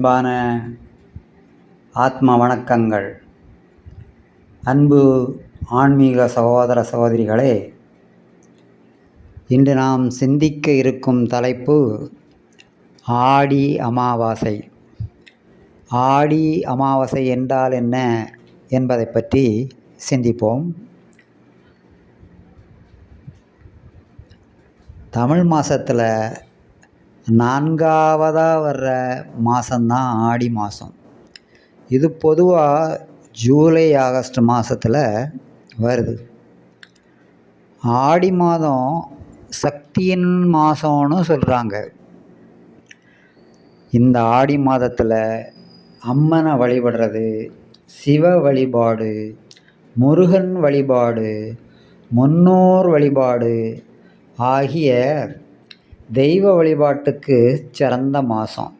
அன்பான ஆத்ம வணக்கங்கள். அன்பு ஆன்மீக சகோதர சகோதரிகளே, இன்று நாம் சிந்திக்க இருக்கும் தலைப்பு ஆடி அமாவாசை. ஆடி அமாவாசை என்றால் என்ன என்பதை பற்றி சிந்திப்போம். தமிழ் மாதத்தில் 4ஆவதாக வர்ற மாதம்தான் ஆடி மாதம். இது பொதுவாக ஜூலை ஆகஸ்ட் மாதத்தில் வருது. ஆடி மாதம் சக்தியின் மாதம்னு சொல்கிறாங்க. இந்த ஆடி மாதத்தில் அம்மனை வழிபடுறது, சிவ வழிபாடு, முருகன் வழிபாடு, முன்னோர் வழிபாடு ஆகிய தெய்வ வழிபாட்டுக்கு சிறந்த மாதம்.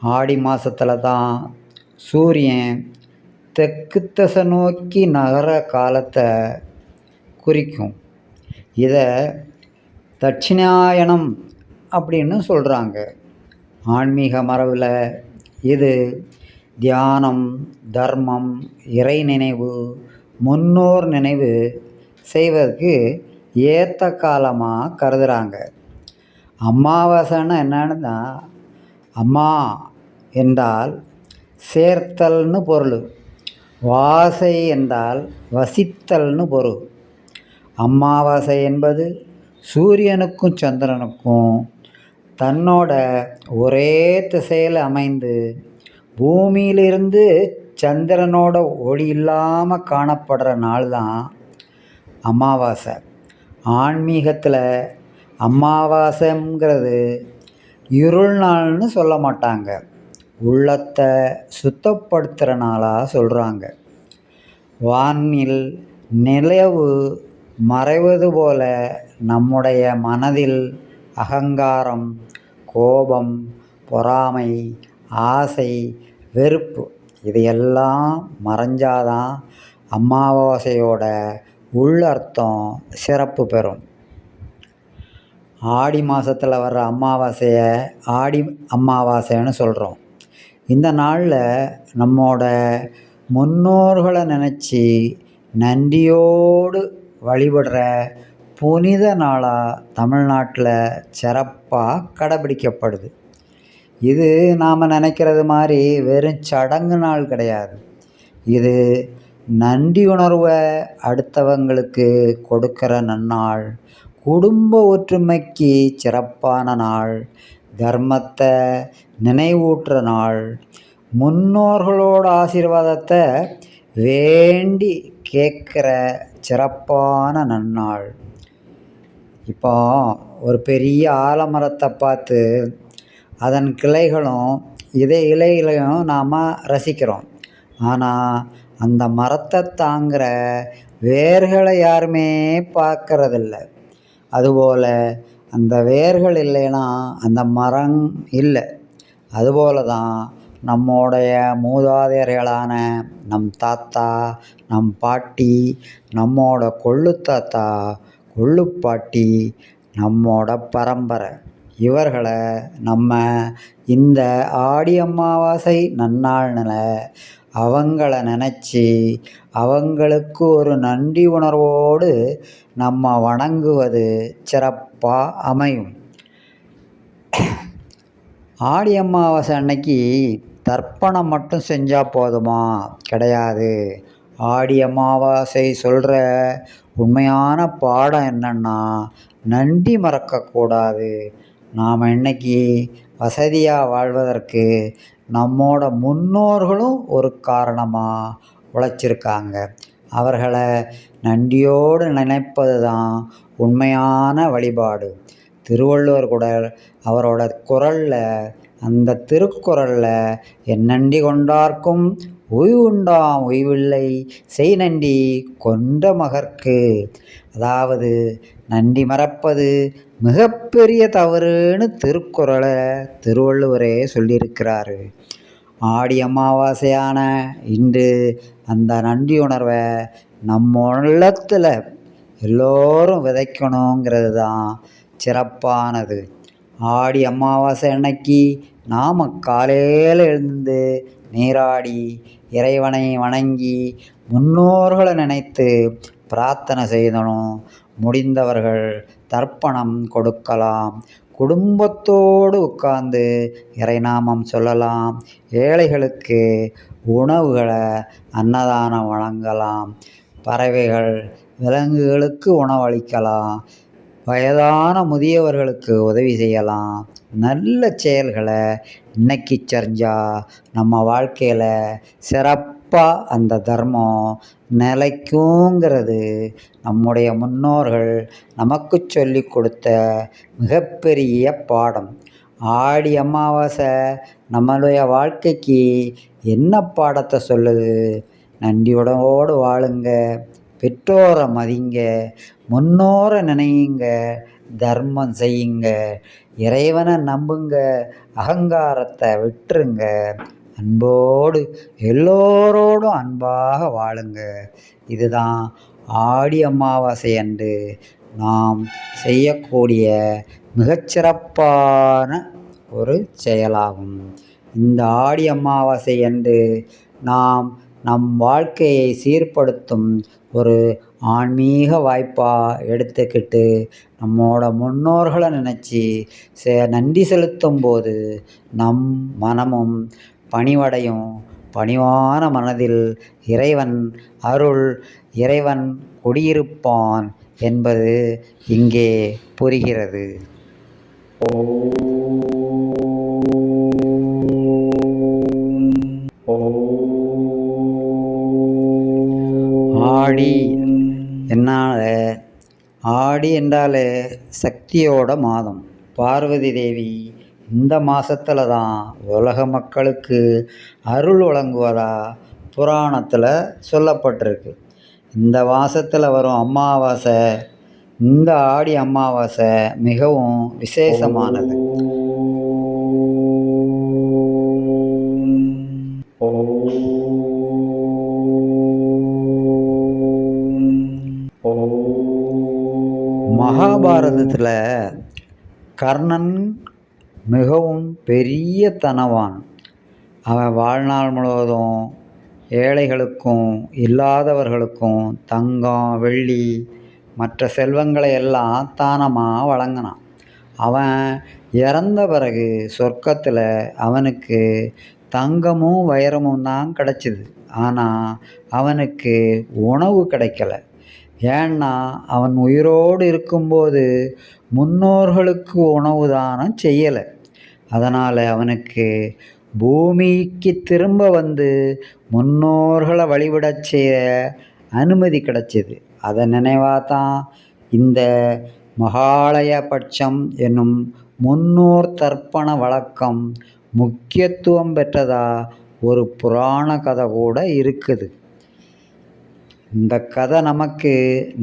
ஆடி மாதத்தில் தான் சூரியன் தெற்கு திசை நோக்கி நகர காலத்தை குறிக்கும். இதை தட்சிணாயனம் அப்படின்னு சொல்கிறாங்க. ஆன்மீக மரபில் இது தியானம், தர்மம், இறை நினைவு, முன்னோர் நினைவு செய்வதற்கு ஏற்ற காலமாக கருதுகிறாங்க. அமாவாசைன்னா என்னன்னா, அம்மா என்றால் சேர்த்தல்னு பொருள், வாசை என்றால் வசித்தல்னு பொருள். அமாவாசை என்பது சூரியனுக்கும் சந்திரனுக்கும் தன்னோட ஒரே திசையில் அமைந்து பூமியிலிருந்து சந்திரனோட ஒளி இல்லாமல் காணப்படுற நாள் தான் அமாவாசை. ஆன்மீகத்தில் அமாவாசைங்கிறது இருள் நாள்னு சொல்ல மாட்டாங்க, உள்ளத்தை சுத்தப்படுத்துகிற நாளாக சொல்கிறாங்க. வானில் நிலவு மறைவது போல நம்முடைய மனதில் அகங்காரம், கோபம், பொறாமை, ஆசை, வெறுப்பு இதையெல்லாம் மறைஞ்சாதான் அமாவாசையோட உள்ளர்த்தம் சிறப்பு பெறும். ஆடி மாதத்தில் வர்ற அமாவாசையை ஆடி அமாவாசைன்னு சொல்கிறோம். இந்த நாளில் நம்மோட முன்னோர்களை நினச்சி நன்றியோடு வழிபடுற புனித நாளாக தமிழ்நாட்டில் சிறப்பாக கடைபிடிக்கப்படுது. இது நாம் நினைக்கிறது மாதிரி வெறும் சடங்கு நாள் கிடையாது. இது நன்றி உணர்வை அடுத்தவங்களுக்கு கொடுக்கிற நன்னாள், குடும்ப ஒற்றுமைக்கு சிறப்பான நாள், தர்மத்தை நினைவூட்டுற நாள், முன்னோர்களோட ஆசீர்வாதத்தை வேண்டி கேட்குற சிறப்பான நன்னாள். இப்போ ஒரு பெரிய ஆலமரத்தை பார்த்து அதன் கிளைகளும் இலைகளையும் நாம் ரசிக்கிறோம். ஆனால் அந்த மரத்தை தாங்குகிற வேர்களை யாருமே பார்க்கறதில்ல. அதுபோல் அந்த வேர்கள் இல்லைன்னா அந்த மரம் இல்லை. அதுபோல தான் நம்முடைய மூதாதையர்களான நம் தாத்தா, நம் பாட்டி, நம்மோட கொள்ளு தாத்தா, கொள்ளு பாட்டி, நம்மோட பரம்பரை, இவர்களை நம்ம இந்த ஆடி அமாவாசை நன்னாள்ல அவங்கள நினச்சி அவங்களுக்கு ஒரு நன்றி உணர்வோடு நம்ம வணங்குவது சிறப்பாக அமையும். ஆடி அமாவாசை அன்னைக்கு தர்ப்பணம் மட்டும் செஞ்சால் போதுமா? கிடையாது. ஆடி அமாவாசை சொல்கிற உண்மையான பாடம் என்னன்னா, நன்றி மறக்கக்கூடாது. நாம் இன்னைக்கு வசதியாக வாழ்வதற்கு நம்மோட முன்னோர்களும் ஒரு காரணமாக உழைச்சிருக்காங்க. அவர்களை நன்றியோடு நினைப்பது தான் உண்மையான வழிபாடு. திருவள்ளுவர் கூட அவரோட குறளில், அந்த திருக்குறளில் என் நன்றி கொண்டார்க்கும் உய்வுண்டாம் உய்வில்லை செய் நன்றி கொண்ட மகற்கு, அதாவது நன்றி மறப்பது மிகப்பெரிய தவறுன்னு திருக்குறளை திருவள்ளுவரே சொல்லியிருக்கிறாரு. ஆடி அமாவாசையான இன்று அந்த நன்றி உணர்வை நம்ம உள்ளத்தில் எல்லோரும் விதைக்கணுங்கிறது தான் சிறப்பானது. ஆடி அமாவாசை அன்னைக்கு நாம் காலையில் எழுந்து நீராடி இறைவனை வணங்கி முன்னோர்களை நினைத்து பிரார்த்தனை செய்தணும். முடிந்தவர்கள் தர்ப்பணம் கொடுக்கலாம். குடும்பத்தோடு உட்கார்ந்து இறைநாமம் சொல்லலாம். ஏழைகளுக்கு உணவுகளை அன்னதானம் வழங்கலாம். பறவைகள் விலங்குகளுக்கு உணவளிக்கலாம். வயதான முதியவர்களுக்கு உதவி செய்யலாம். நல்ல செயல்களை இன்னைக்கு செஞ்சால் நம்ம வாழ்க்கையில் சிறப்பாக அந்த தர்மம் நிலைக்குங்கிறது நம்முடைய முன்னோர்கள் நமக்கு சொல்லி கொடுத்த மிகப்பெரிய பாடம். ஆடி அமாவாசை நம்மளுடைய வாழ்க்கைக்கு என்ன பாடத்தை சொல்லுது? நன்றியோடு வாழுங்க, பெற்றோரை மதிங்க, முன்னோரை நினையுங்க, தர்மம் செய்யுங்க, இறைவனை நம்புங்க, அகங்காரத்தை விட்டுருங்க, அன்போடு எல்லோரோடும் அன்பாக வாழுங்க. இதுதான் ஆடி அமாவாசை அன்று நாம் செய்யக்கூடிய மிகச்சிறப்பான ஒரு செயலாகும். இந்த ஆடி அமாவாசை அன்று நாம் நம் வாழ்க்கையை சீர்படுத்தும் ஒரு ஆன்மீக வாய்ப்பாக எடுத்துக்கிட்டு நம்மோட முன்னோர்களை நினச்சி நன்றி செலுத்தும் போது நம் மனமும் பணிவடையும். பணிவான மனதில் இறைவன் அருள், இறைவன் குடியிருப்பான் என்பது இங்கே புரிகிறது. ஆடி என்னால் ஆடி என்றாலே சக்தியோட மாதம். பார்வதி தேவி இந்த மாதத்தில் தான் உலக மக்களுக்கு அருள் வழங்குவதா புராணத்தில் சொல்லப்பட்டிருக்கு. இந்த மாதத்தில் வரும் அமாவாசை, இந்த ஆடி அமாவாசை மிகவும் விசேஷமானது. மகாபாரதத்தில் கர்ணன் மிகவும் பெரிய தனவான். அவன் வாழ்நாள் முழுவதும் ஏழைகளுக்கும் இல்லாதவர்களுக்கும் தங்கம், வெள்ளி, மற்ற செல்வங்களை எல்லாம் தானமாக வழங்கினான். அவன் இறந்த பிறகு சொர்க்கத்தில் அவனுக்கு தங்கமும் வைரமும் தான் கிடச்சிது. ஆனால் அவனுக்கு உணவு கிடைக்கல. ஏன்னா அவன் உயிரோடு இருக்கும்போது முன்னோர்களுக்கு உணவு தானம் செய்யலை. அதனால் அவனுக்கு பூமிக்கு திரும்ப வந்து முன்னோர்களை வழிபடச் செய்ய அனுமதி கிடைச்சிது. அதை நினைவாக தான் இந்த மகாலய பட்சம் என்னும் முன்னோர் தர்ப்பண வழக்கம் முக்கியத்துவம் பெற்றதா ஒரு புராண கதை கூட இருக்குது. இந்த கதை நமக்கு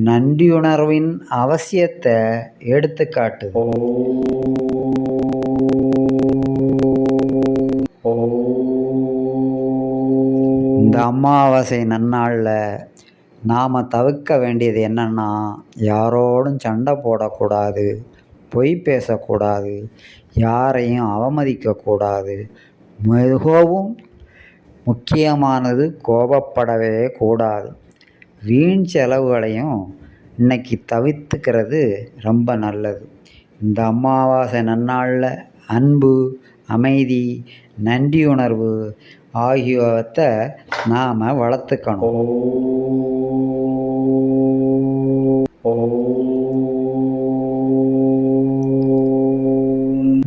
நன்றியுணர்வின் அவசியத்தை எடுத்துக்காட்டுது. இந்த அமாவாசை நன்னாளில் நாம் தவிர்க்க வேண்டியது என்னென்னா, யாரோடும் சண்டை போடக்கூடாது, பொய் பேசக்கூடாது, யாரையும் அவமதிக்கக்கூடாது, மிகவும் முக்கியமானது கோபப்படவே கூடாது. வீண் செலவுகளையும் இன்னைக்கு தவிர்த்துக்கிறது ரொம்ப நல்லது. இந்த அமாவாசை நன்னாளில் அன்பு, அமைதி, நன்றியுணர்வு ஆகியவற்றை நாம் வளர்த்துக்கணும்.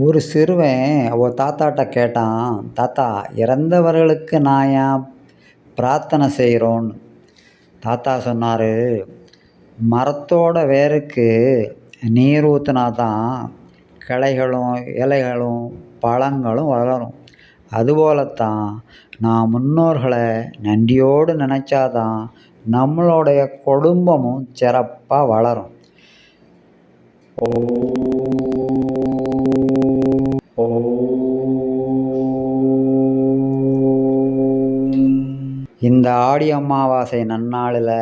ஒரு சிறுவன் அவள் தாத்தாட்ட கேட்டான், தாத்தா, இறந்தவர்களுக்கு நான் ஏன் பிரார்த்தனை செய்கிறோன்னு. தாத்தா சொன்னார், மரத்தோட வேருக்கு நீர் ஊற்றினா தான் கிளைகளும் இலைகளும் பழங்களும் வளரும். அதுபோலத்தான் நான் முன்னோர்களை நன்றியோடு நினச்சாதான் நம்மளுடைய குடும்பமும் சிறப்பாக வளரும். இந்த ஆடி அமாவாசை நன்னாளில்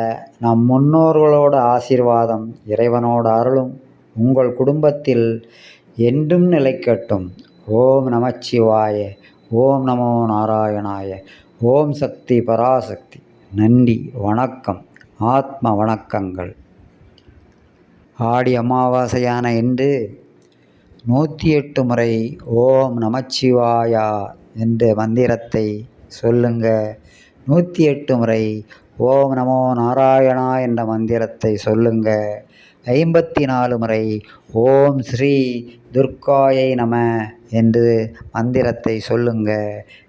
நம் முன்னோர்களோட ஆசீர்வாதம், இறைவனோட அருளும் உங்கள் குடும்பத்தில் என்றும் நிலைக்கட்டும். ஓம் நமச்சிவாய. ஓம் நமோ நாராயணாய. ஓம் சக்தி பராசக்தி. நன்றி, வணக்கம், ஆத்ம வணக்கங்கள். ஆடி அமாவாசையான இன்று 108 முறை ஓம் நமச்சிவாயா என்ற மந்திரத்தை சொல்லுங்க. 108 முறை ஓம் நமோ நாராயணா என்ற மந்திரத்தை சொல்லுங்க. 54 முறை ஓம் ஸ்ரீ துர்காயை நம என்று மந்திரத்தை சொல்லுங்க.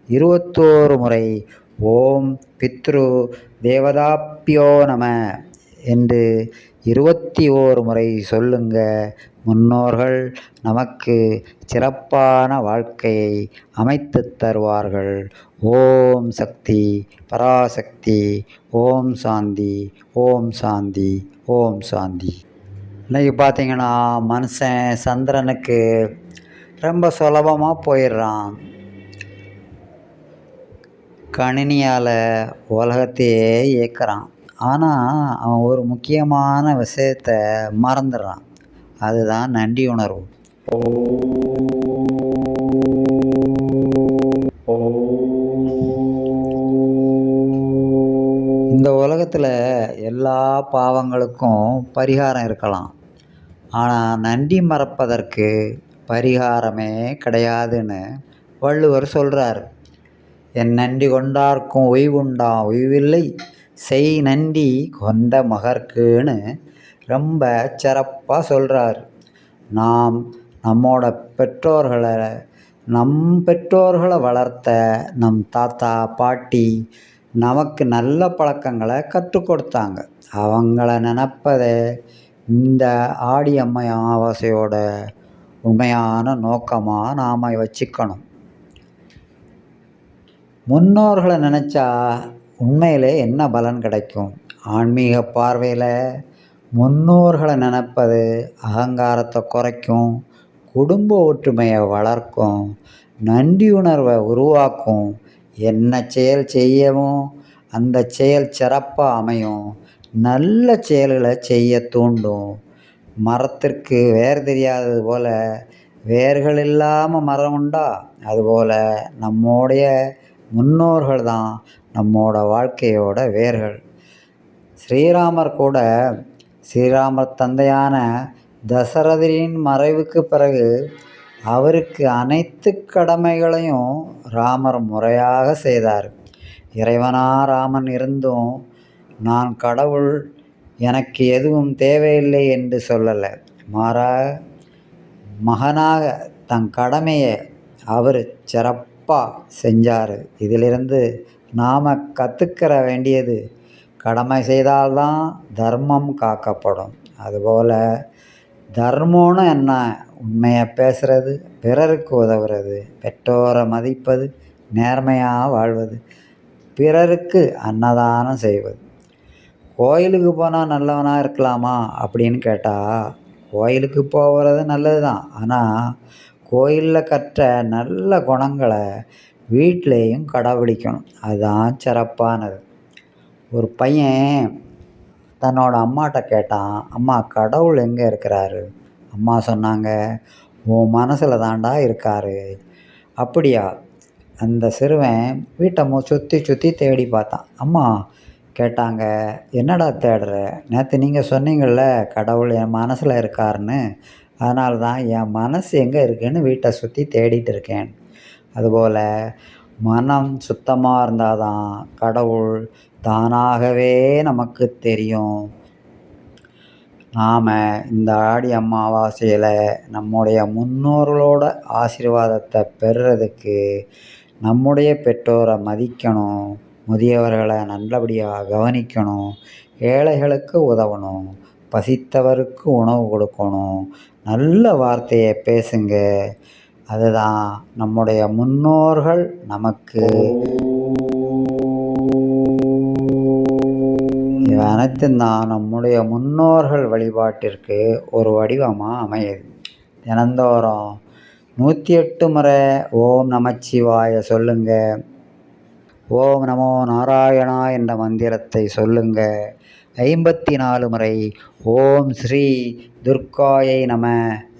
21 முறை ஓம் பித்ரு தேவதாப்பியோ நம என்று 21 முறை சொல்லுங்க. முன்னோர்கள் நமக்கு சிறப்பான வாழ்க்கையை அமைத்து தருவார்கள். ஓம் சக்தி பராசக்தி. ஓம் சாந்தி. ஓம் சாந்தி. ஓம் சாந்தி. இன்றைக்கி பார்த்தீங்கன்னா மனுஷன் சந்திரனுக்கு ரொம்ப சுலபமாக போயிடுறான். கணினியால் உலகத்தையே இயக்குறான். ஆனால் அவன் ஒரு முக்கியமான விஷயத்தை மறந்துடுறான். அதுதான் நன்றி உணர்வு. இந்த உலகத்தில் எல்லா பாவங்களுக்கும் பரிகாரம் இருக்கலாம். ஆனால் நன்றி மறப்பதற்கு பரிகாரமே கிடையாதுன்னு வள்ளுவர் சொல்கிறார். என் நன்றி கொண்டார்க்கும் ஒய்வுண்டா ஒய்வில்லை, செய் நன்றி கொண்ட மகர்க்குன்னு ரொம்ப சிறப்பாக சொல்கிறார். நாம் நம்மோட பெற்றோர்களை வளர்த்த நம் தாத்தா பாட்டி நமக்கு நல்ல பழக்கங்களை கற்றுக் கொடுத்தாங்க. அவங்கள நினப்பதை இந்த ஆடி அமாவாசையோட உண்மையான நோக்கமாக நாம் வச்சுக்கணும். முன்னோர்களை நினச்சா உண்மையிலே என்ன பலன் கிடைக்கும்? ஆன்மீக பார்வையில் முன்னோர்களை நினைப்பது அகங்காரத்தை குறைக்கும், குடும்ப ஒற்றுமையை வளர்க்கும், நன்றியுணர்வை உருவாக்கும். என்ன செயல் செய்யவும் அந்த செயல் சிறப்பாக அமையும். நல்ல செயல்களை செய்ய தூண்டும். மரத்திற்கு வேர் தெரியாதது போல் வேர்கள் இல்லாமல் மரம் உண்டா? அதுபோல் நம்முடைய முன்னோர்கள் தான் நம்மோட வாழ்க்கையோட வேர்கள். ஸ்ரீராமர் தந்தையான தசரதரின் மறைவுக்கு பிறகு அவருக்கு அனைத்து கடமைகளையும் ராமர் முறையாக செய்தார். இறைவனா ராமன் இருந்தும் நான் கடவுள், எனக்கு எதுவும் தேவையில்லை என்று சொல்லலை. மாறாக மகனாக தன் கடமையை அவர் சிறப்பாக செஞ்சார். இதிலிருந்து நாம் கற்றுக்கிற வேண்டியது, கடமை செய்தால்தான் தர்மம் காக்கப்படும். அதுபோல் தர்மம்னு என்ன? உண்மையை பேசுகிறது, பிறருக்கு உதவுறது, பெற்றோரை மதிப்பது, நேர்மையாக வாழ்வது, பிறருக்கு அன்னதானம் செய்வது. கோயிலுக்கு போனால் நல்லவனாக இருக்கலாமா அப்படின்னு கேட்டால், கோயிலுக்கு போகிறது நல்லது தான். ஆனால் கோயிலில் கற்ற நல்ல குணங்களை வீட்டிலையும் கடைபிடிக்கணும். அதுதான் சிறப்பானது. ஒரு பையன் தன்னோட அம்மாட்ட கேட்டான், அம்மா கடவுள் எங்கே இருக்கிறாரு? அம்மா சொன்னாங்க, உன் மனசில் தாண்டா இருக்காரு. அப்படியா? அந்த சிறுவன் வீட்டை சுற்றி தேடி பார்த்தான். அம்மா கேட்டாங்க, என்னடா தேடுற? நேற்று நீங்கள் சொன்னீங்கள்ல கடவுள் என் மனசில் இருக்காருன்னு. அதனால தான் என் மனசு எங்கே இருக்குன்னு வீட்டை சுற்றி தேடிட்டு இருக்கேன். அதுபோல் மனம் சுத்தமாக இருந்தால் தான் கடவுள் தானாகவே நமக்கு தெரியும். நாம் இந்த ஆடி அமாவாசையில் நம்முடைய முன்னோர்களோட ஆசீர்வாதத்தை பெறுறதுக்கு நம்முடைய பெற்றோரை மதிக்கணும், முதியவர்களை நல்லபடியாக கவனிக்கணும், ஏழைகளுக்கு உதவணும், பசித்தவருக்கு உணவு கொடுக்கணும், நல்ல வார்த்தையை பேசுங்க. அதுதான் நம்முடைய முன்னோர்கள் நமக்கு அனைத்தும் தான் நம்முடைய முன்னோர்கள் வழிபாட்டிற்கு ஒரு வடிவமாக அமையுது. தினந்தோறும் 108 முறை ஓம் நமச்சிவாய சொல்லுங்க. ஓம் நமோ நாராயணா என்ற மந்திரத்தை சொல்லுங்க. 54 முறை ஓம் ஸ்ரீ துர்காயை நம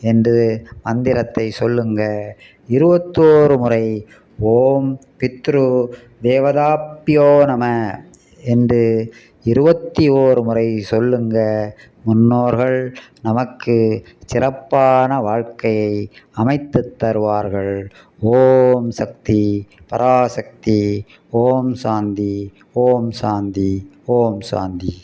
என்று மந்திரத்தை சொல்லுங்க. 21 முறை ஓம் பித்ரு தேவதாப்பியோ நம என்று 21 முறை சொல்லுங்க. முன்னோர்கள் நமக்கு சிறப்பான வாழ்க்கையை அமைத்துத் தருவார்கள். ஓம் சக்தி பராசக்தி. ஓம் சாந்தி. ஓம் சாந்தி. ஓம் சாந்தி.